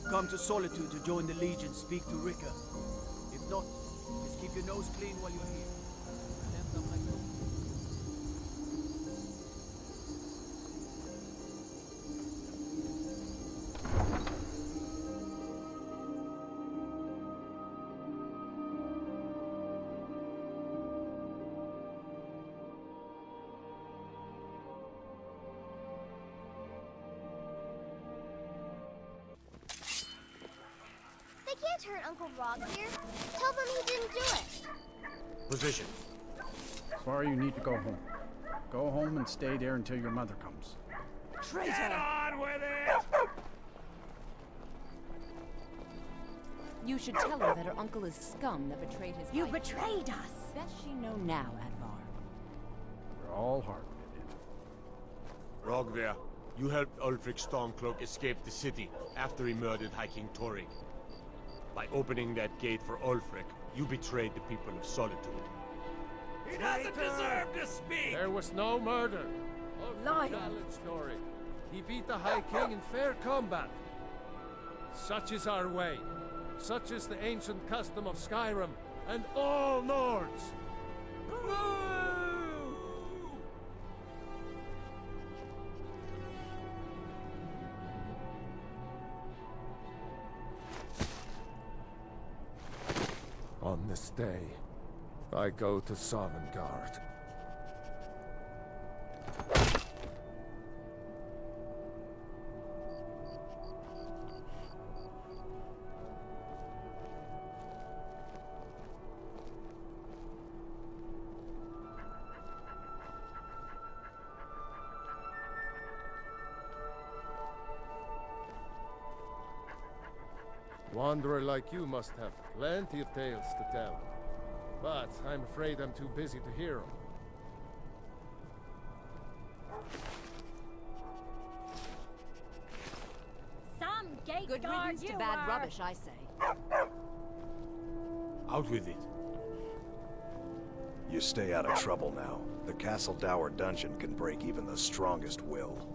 come to Solitude to join the Legion, speak to Rika. If not, just keep your nose clean while you're here. They can't hurt Uncle Rog here. Tell them he didn't do it. Position. Sorry, you need to go home. Go home and stay there until your mother comes. Traitor! Get on with it! You should tell her that her uncle is scum that betrayed his You wife. betrayed us! Best she know now, Advar. We're all hard fit in. Rogver, you helped Ulfric Stormcloak escape the city after he murdered High King Torrig. By opening that gate for Ulfric, you betrayed the people of Solitude. He doesn't deserve to speak! There was no murder. Liar. Challenged Torrig. He beat the High King in fair combat. Such is our way. Such is the ancient custom of Skyrim and all Nords. On this day, I go to Sovngarde. Wanderer like you must have plenty of tales to tell. But I'm afraid I'm too busy to hear them. Some gate Good guard riddance you to bad were. rubbish, I say. Out with it. You stay out of trouble now. The Castle Dower dungeon can break even the strongest will.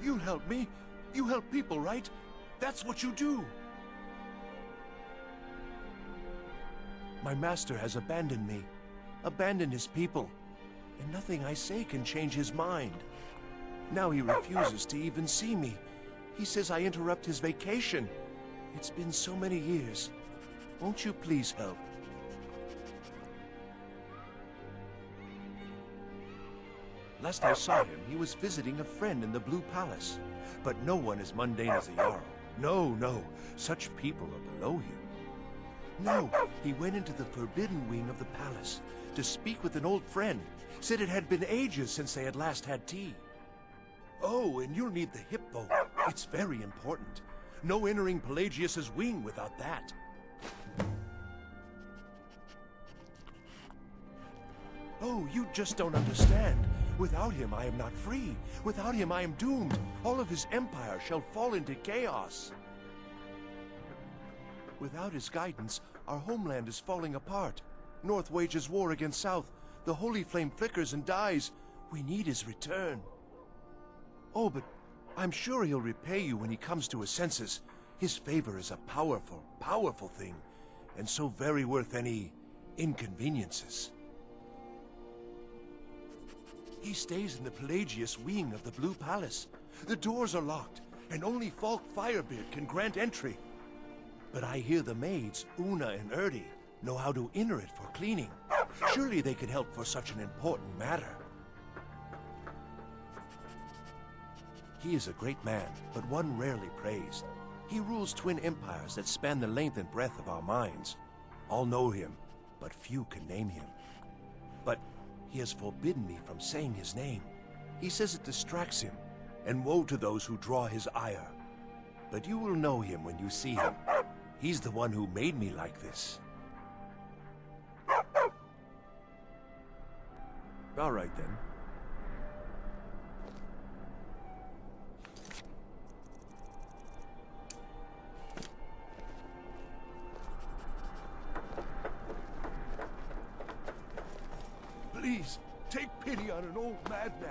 You help me. You help people, right? That's what you do. My master has abandoned me. Abandoned his people. And nothing I say can change his mind. Now he refuses to even see me. He says I interrupt his vacation. It's been so many years. Won't you please help? Last I saw him, he was visiting a friend in the Blue Palace. But no one as mundane as a Jarl. No, no. Such people are below him. No, he went into the forbidden wing of the palace to speak with an old friend. Said it had been ages since they had last had tea. Oh, and you'll need the hip bow. It's very important. No entering Pelagius's wing without that. Oh, you just don't understand. Without him, I am not free. Without him, I am doomed. All of his empire shall fall into chaos. Without his guidance, our homeland is falling apart. North wages war against South. The holy flame flickers and dies. We need his return. Oh, but I'm sure he'll repay you when he comes to his senses. His favor is a powerful, powerful thing, and so very worth any inconveniences. He stays in the Pelagius wing of the Blue Palace. The doors are locked, and only Falk Firebeard can grant entry. But I hear the maids, Una and Erdi, know how to enter it for cleaning. Surely they could help for such an important matter. He is a great man, but one rarely praised. He rules twin empires that span the length and breadth of our minds. All know him, but few can name him. But he has forbidden me from saying his name. He says it distracts him, and woe to those who draw his ire. But you will know him when you see him. He's the one who made me like this. All right, then. Please, take pity on an old madman.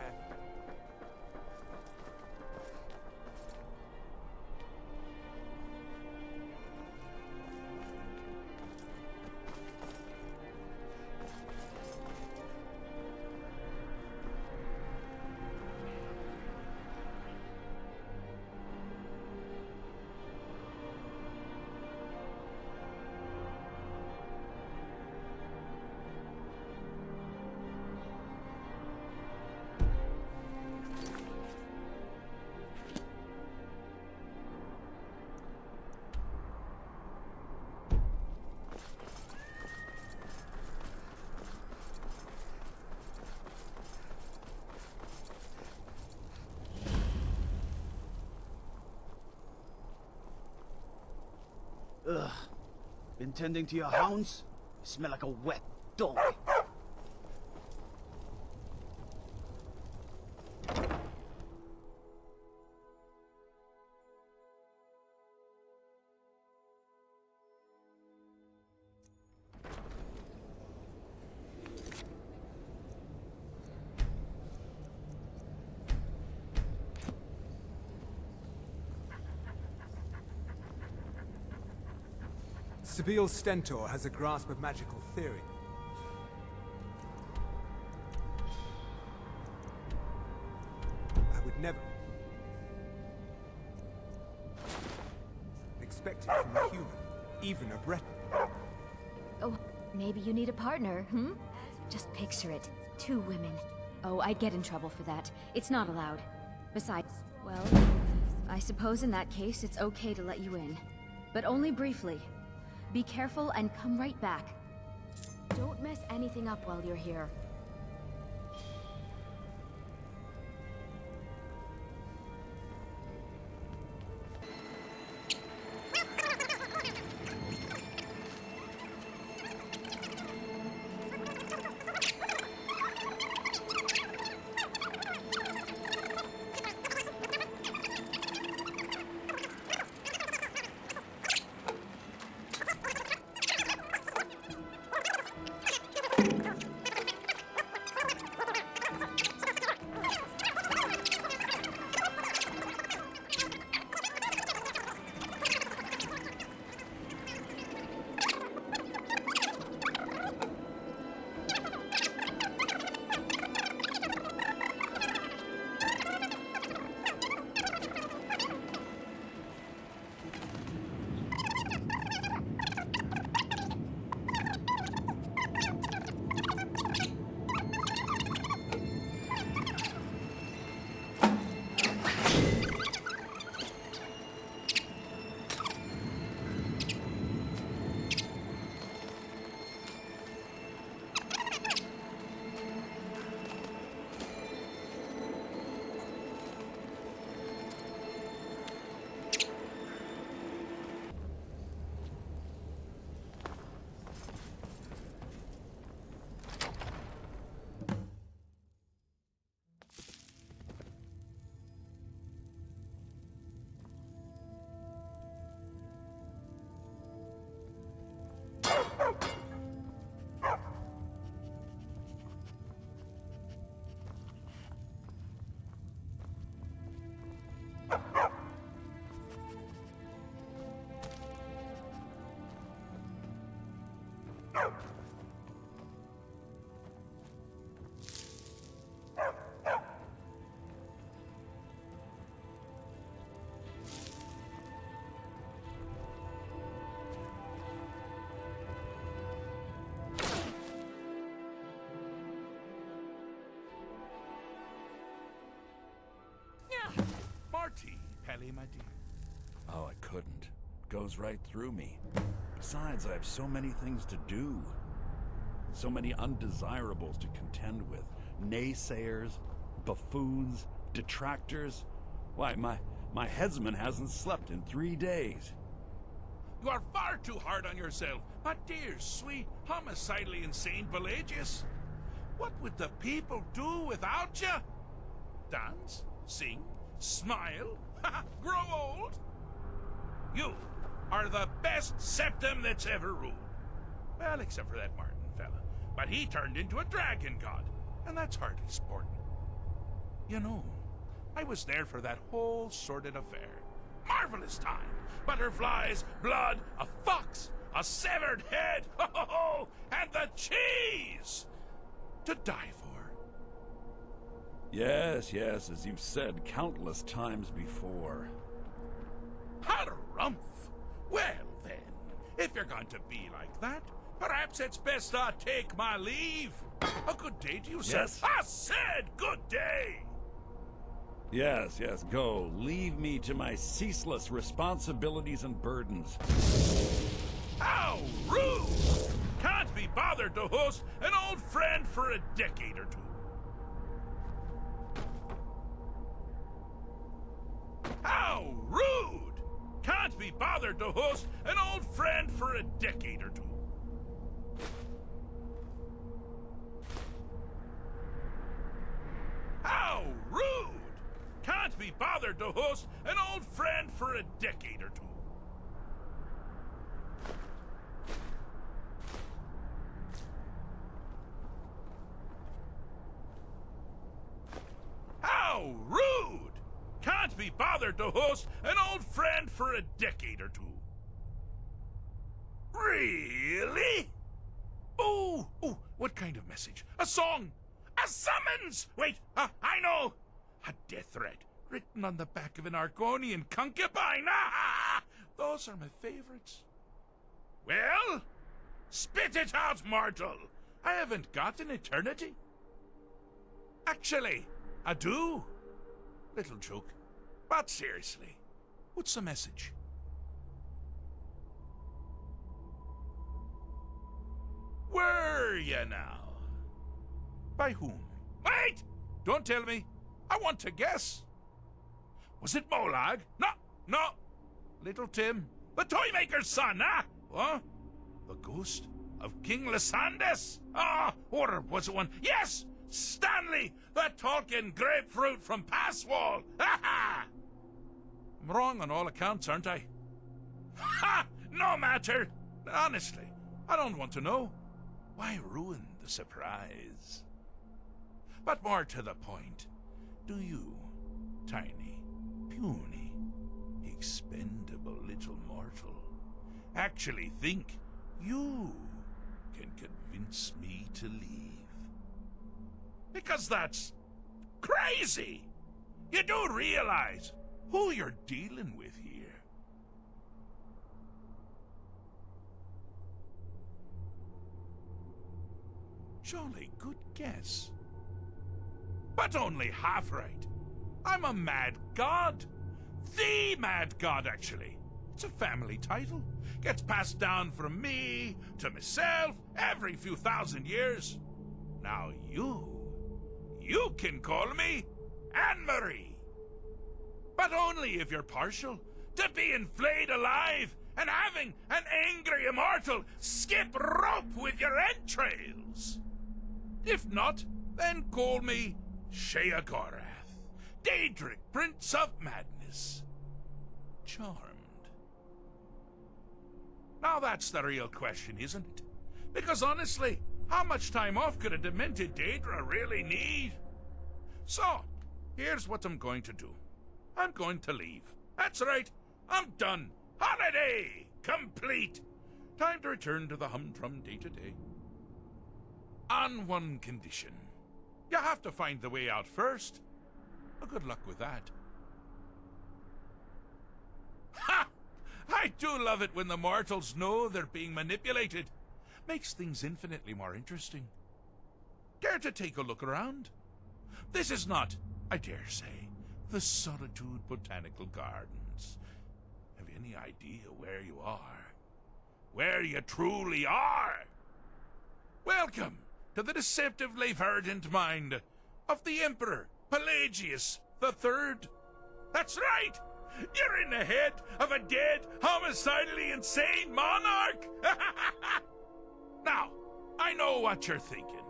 Ugh. Been tending to your hounds? You smell like a wet dog. Sabiel's Stentor has a grasp of magical theory. I would never expect it from a human, even a Breton. Oh, maybe you need a partner, hmm? Just picture it. 2 women. Oh, I'd get in trouble for that. It's not allowed. Besides, well, I suppose in that case it's okay to let you in. But only briefly. Be careful and come right back. Don't mess anything up while you're here. Marty, Pelly, my dear. Oh, I couldn't. Goes right through me. Besides, I have so many things to do. So many undesirables to contend with. Naysayers, buffoons, detractors. Why, my headsman hasn't slept in 3 days. You are far too hard on yourself, my dear, sweet, homicidally insane Pelagius. What would the people do without you? Dance? Sing? Smile? Grow old? You are the best septim that's ever ruled. Well, except for that Martin fella. But he turned into a dragon god, and that's hardly sporting. You know, I was there for that whole sordid affair. Marvelous time. Butterflies, blood, a fox, a severed head, and the cheese to die for. Yes, as you've said countless times before. Harumph! Well then, if you're going to be like that, perhaps it's best I take my leave. A good day to you, sir. Yes. I said good day! Yes, go. Leave me to my ceaseless responsibilities and burdens. How rude! Can't be bothered to host an old friend for a decade or two. How rude! Can't be bothered to host an old friend for a decade or two. How rude! Can't be bothered to host an old friend for a decade or two. How rude! Can't be bothered to host an old friend for a decade or two. Really? Oh, what kind of message? A song? A summons! Wait, I know! A death threat written on the back of an Argonian concubine. Those are my favorites. Well, spit it out, mortal. I haven't got an eternity. Actually, I do. Little joke. But seriously, what's the message? Were you now? By whom? Wait! Don't tell me. I want to guess. Was it Molag? No. Little Tim. The Toymaker's son, huh? What? The ghost of King Lysandes? Or was it one? Yes! Stanley, the talking grapefruit from Passwall! Ha! I'm wrong on all accounts, aren't I? Ha! No matter! Honestly, I don't want to know. Why ruin the surprise? But more to the point, do you, tiny, puny, expendable little mortal, actually think you can convince me to leave? Because that's crazy! You do realize who you're dealing with here. Jolly good guess. But only half right. I'm a mad god. The mad god, actually. It's a family title. Gets passed down from me to myself every few thousand years. Now you can call me Anne-Marie. But only if you're partial to being flayed alive and having an angry immortal skip rope with your entrails. If not, then call me Sheogorath, Daedric Prince of Madness. Charmed. Now that's the real question, isn't it? Because honestly, how much time off could a demented Daedra really need? So, here's what I'm going to do. I'm going to leave. That's right, I'm done. Holiday complete. Time to return to the humdrum day-to-day. On one condition. You have to find the way out first. Well, good luck with that. Ha! I do love it when the mortals know they're being manipulated. Makes things infinitely more interesting. Care to take a look around? This is not, I dare say, the Solitude Botanical Gardens. Have you any idea where you are? Where you truly are? Welcome to the deceptively verdant mind of the Emperor Pelagius III. That's right! You're in the head of a dead, homicidally insane monarch! Now, I know what you're thinking.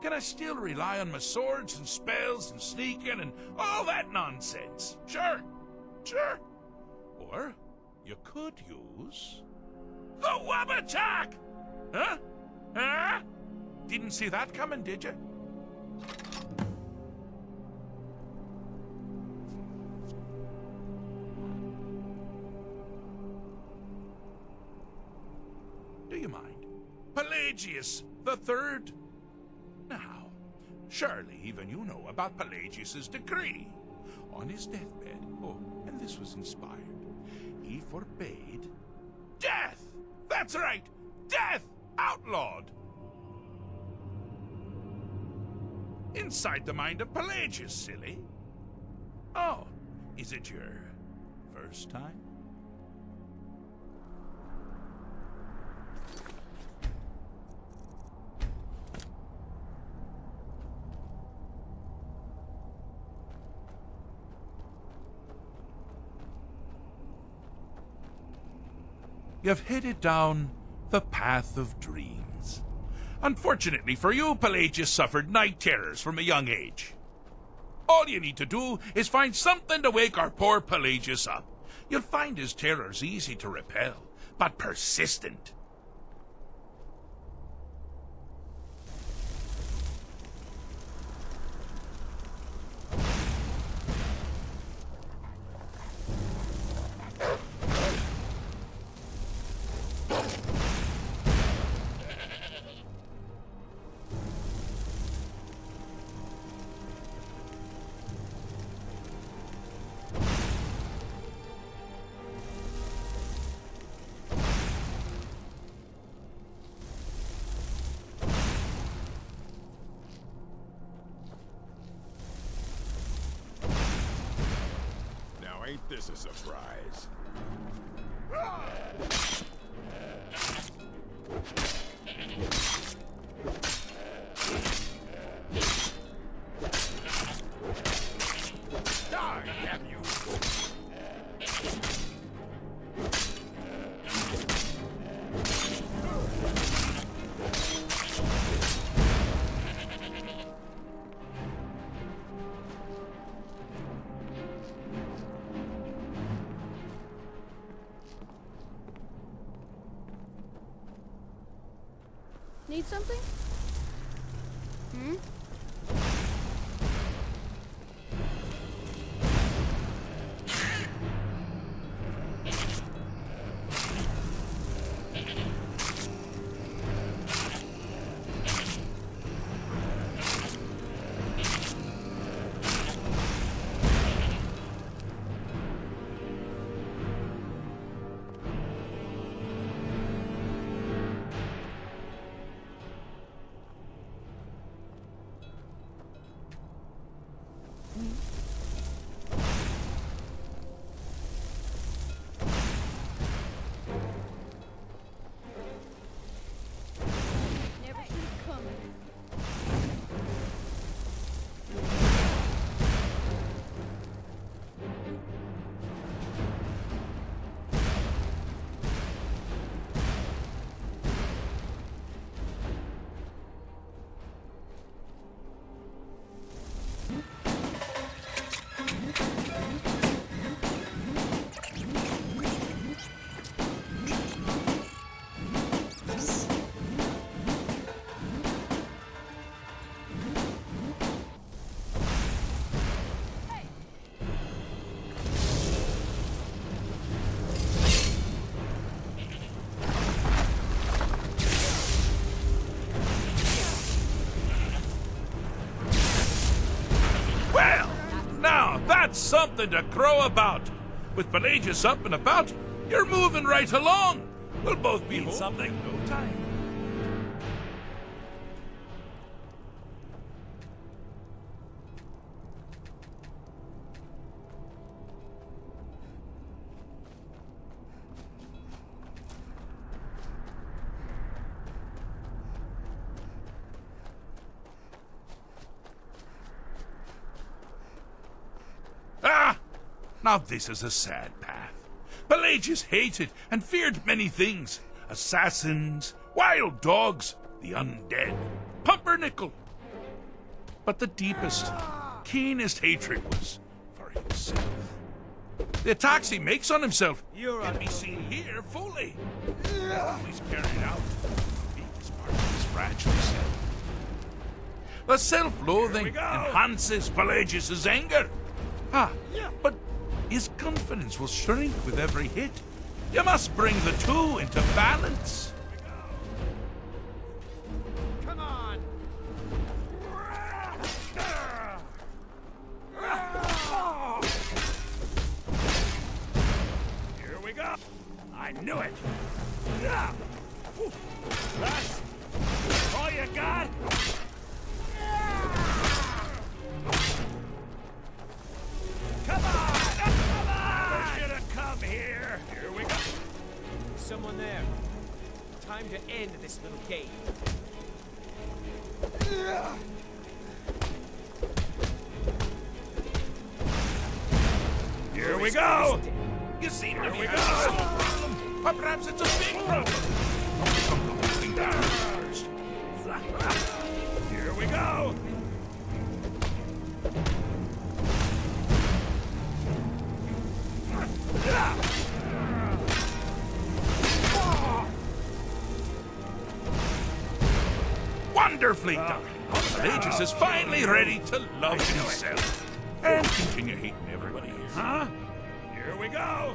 Can I still rely on my swords and spells and sneaking and all that nonsense? Sure. Or you could use the Wabbajack! Huh? Didn't see that coming, did you? Do you mind? Pelagius III? Now, surely even you know about Pelagius's decree. On his deathbed, and this was inspired, he forbade death! That's right! Death! Outlawed! Inside the mind of Pelagius, silly. Oh, is it your first time? You've headed down the path of dreams. Unfortunately for you, Pelagius suffered night terrors from a young age. All you need to do is find something to wake our poor Pelagius up. You'll find his terrors easy to repel, but persistent. Ain't this a surprise? Die, damn you! Need something? That's something to crow about. With Pelagius up and about, you're moving right along. We'll both be home something in no time. Now this is a sad path. Pelagius hated and feared many things. Assassins, wild dogs, the undead, pumpernickel. But the deepest, keenest hatred was for himself. The attacks he makes on himself can be seen here fully. Always carried out the weakest part of his fragile self. The self-loathing enhances Pelagius' anger. But his confidence will shrink with every hit. You must bring the two into balance. Come on! Here we go. I knew it. That's all you got? Come on! Come on! You should have come here. Here we go. Someone there. Time to end this little game. Here we go! You seem to be having a small problem. Or perhaps it's a big problem. Come moving down first. Here we go! Wonderfully done! Pelagius is finally ready to love himself. And continue hating everybody. Huh? Here we go!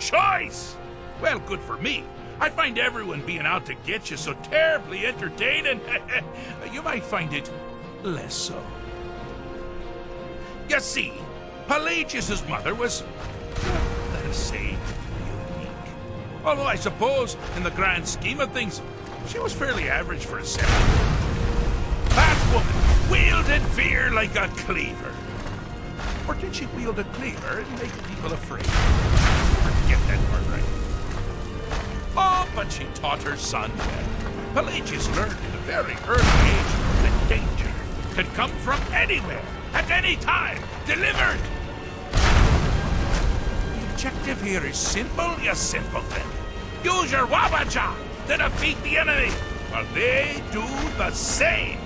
Choice! Well, good for me. I find everyone being out to get you so terribly entertaining. You might find it less so. You see, Pelagius' mother was, let us say, unique. Although I suppose, in the grand scheme of things, she was fairly average for a seven. That woman wielded fear like a cleaver. Or did she wield a cleaver and make people afraid? Get that part right. Oh, but she taught her son well. Pelagius learned at a very early age that danger could come from anywhere, at any time, delivered. The objective here is simple, you simpleton. Use your Wabbajack to defeat the enemy, while they do the same.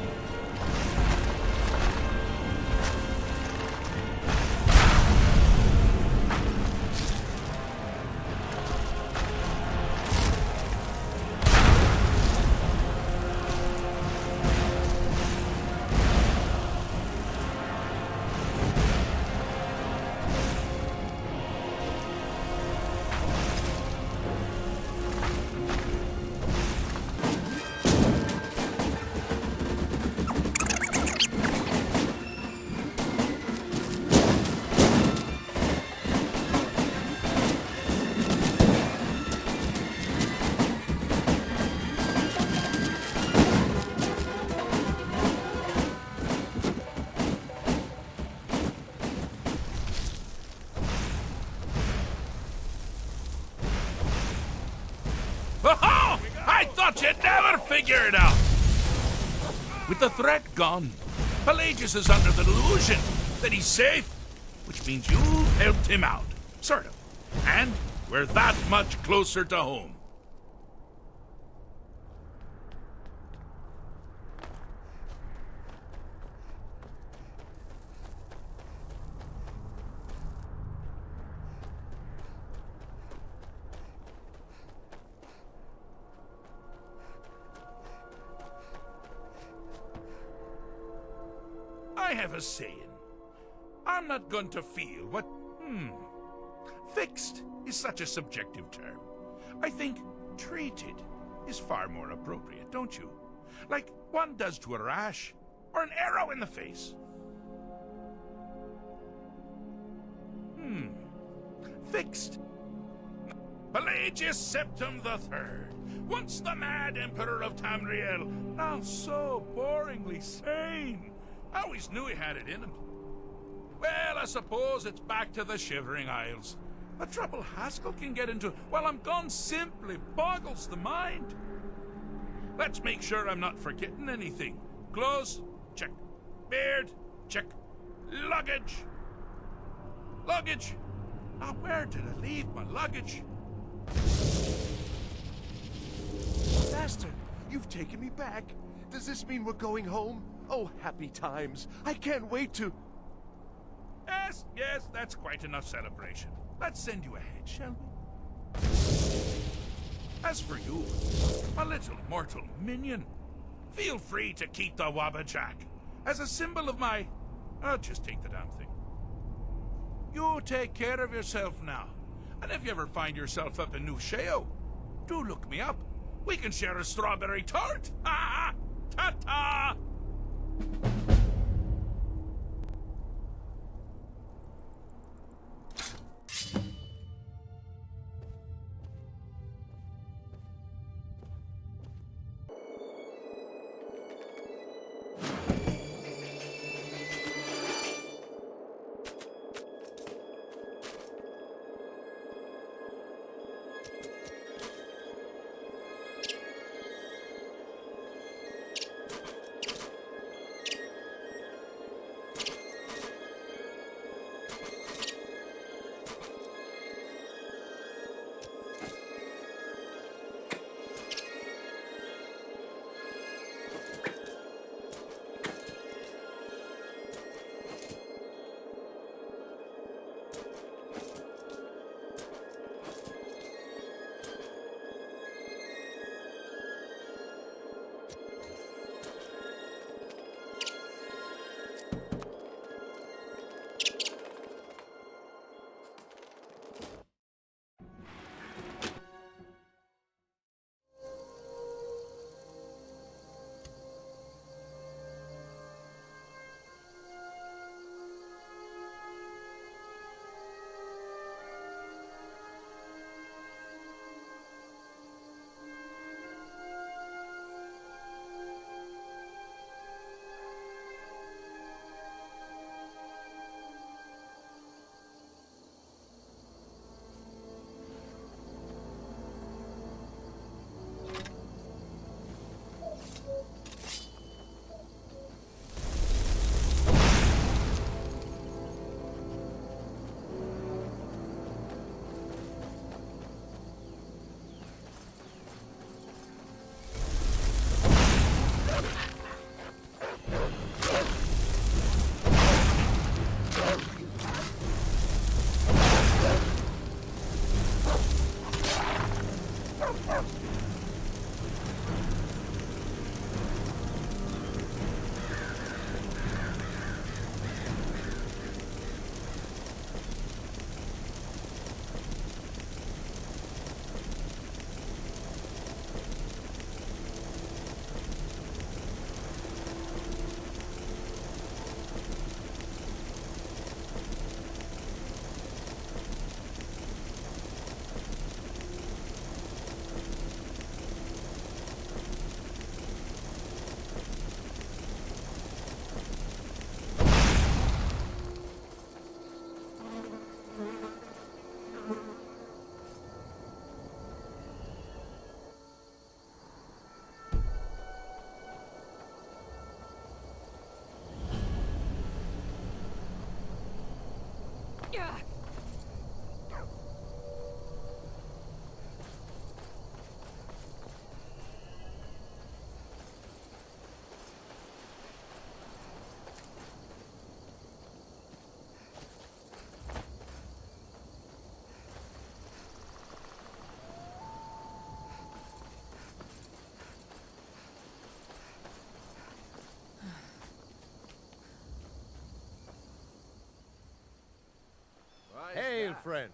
You'd never figure it out! With the threat gone, Pelagius is under the delusion that he's safe, which means you helped him out. Sort of. And We're that much closer to home. I have a saying. I'm not going to feel what... Fixed is such a subjective term. I think treated is far more appropriate, don't you? Like one does to a rash, or an arrow in the face. Fixed. Pelagius Septim III, once the mad Emperor of Tamriel, now so boringly sane. I always knew he had it in him. Well, I suppose it's back to the Shivering Isles. The trouble Haskell can get into while I'm gone simply boggles the mind. Let's make sure I'm not forgetting anything. Clothes, check. Beard, check. Luggage. Luggage. Now, where did I leave my luggage? Master, you've taken me back. Does this mean we're going home? Oh, happy times. I can't wait to... Yes, that's quite enough celebration. Let's send you ahead, shall we? As for you, my little mortal minion, feel free to keep the Wabbajack as a symbol of my... I'll just take the damn thing. You take care of yourself now. And if you ever find yourself up in New Sheo, do look me up. We can share a strawberry tart. Ha! Ta-ta! hail, friend.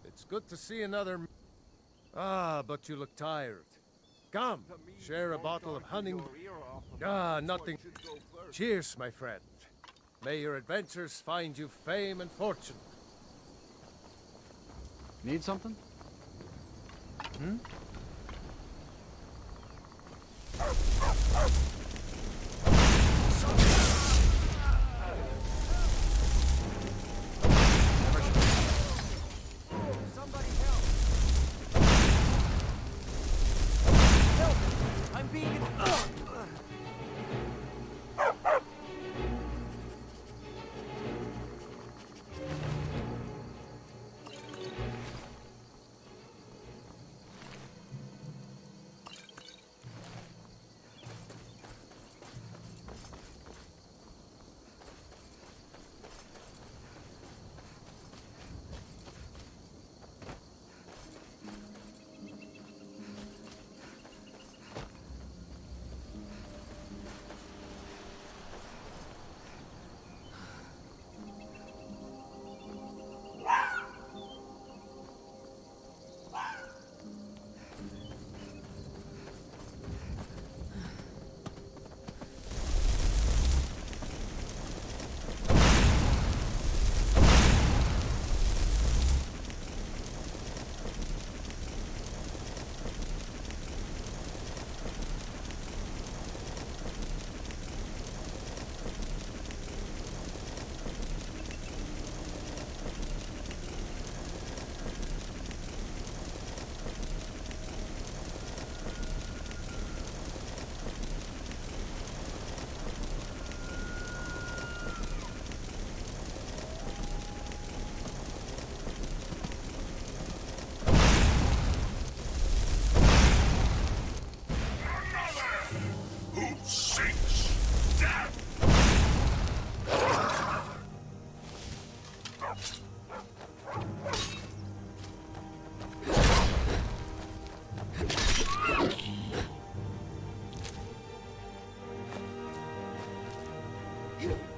It's good to see another... Ah, but you look tired. Come, share a bottle of honey. Ah, nothing. Cheers, my friend. May your adventures find you fame and fortune. Need something? Hmm? Somebody help! Help! I'm being... Phew.